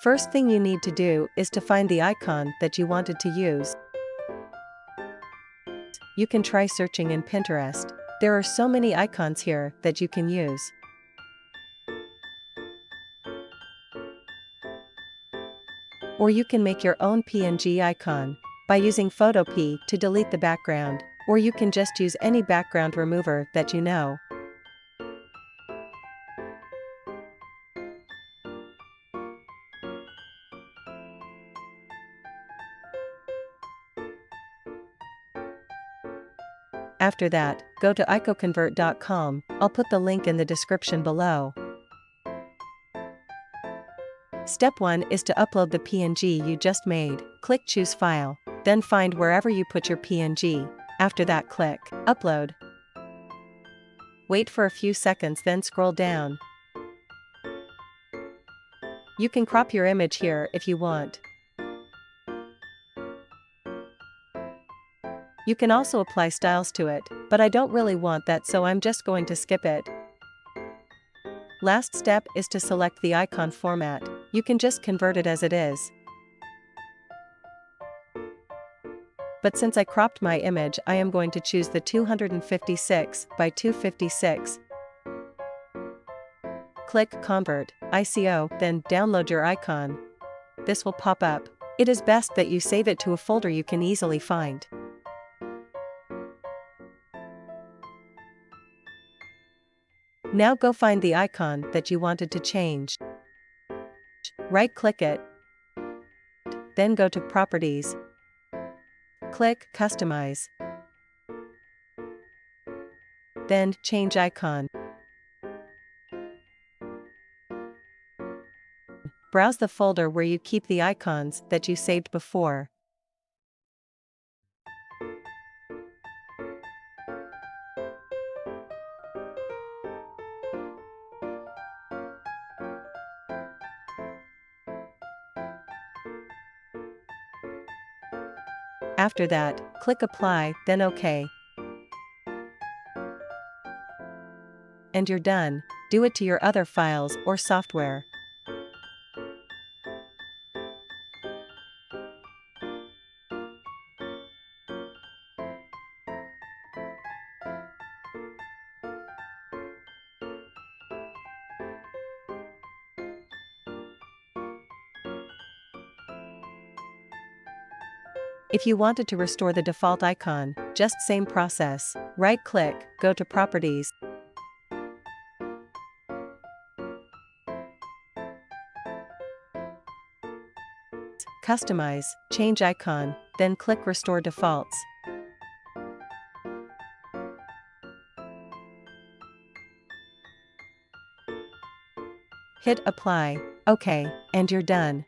First thing you need to do is to find the icon that you wanted to use. You can try searching in Pinterest. There are so many icons here that you can use. Or you can make your own PNG icon by using Photopea to delete the background, or you can just use any background remover that you know. After that, go to icoconvert.com, I'll put the link in the description below. Step 1 is to upload the PNG you just made. Click Choose File, then find wherever you put your PNG. After that, click Upload. Wait for a few seconds, then scroll down. You can crop your image here if you want. You can also apply styles to it, but I don't really want that, so I'm just going to skip it. Last step is to select the icon format. You can just convert it as it is. But since I cropped my image, I am going to choose the 256 by 256. Click Convert, ICO, then download your icon. This will pop up. It is best that you save it to a folder you can easily find. Now go find the icon that you wanted to change. Right-click it. Then go to Properties. Click Customize. Then Change Icon. Browse the folder where you keep the icons that you saved before. After that, click Apply, then OK. And you're done. Do it to your other files or software. If you wanted to restore the default icon, just same process. Right-click, go to Properties. Customize, change icon, then click Restore Defaults. Hit Apply, OK, and you're done.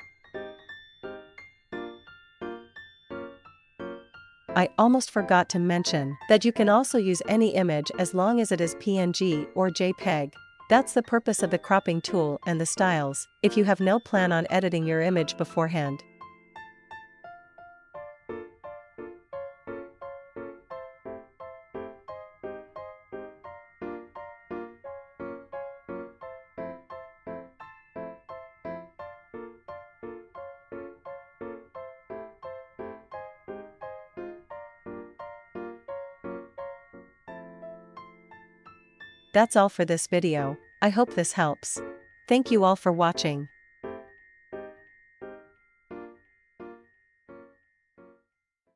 I almost forgot to mention that you can also use any image as long as it is PNG or JPEG. That's the purpose of the cropping tool and the styles, if you have no plan on editing your image beforehand. That's all for this video. I hope this helps. Thank you all for watching.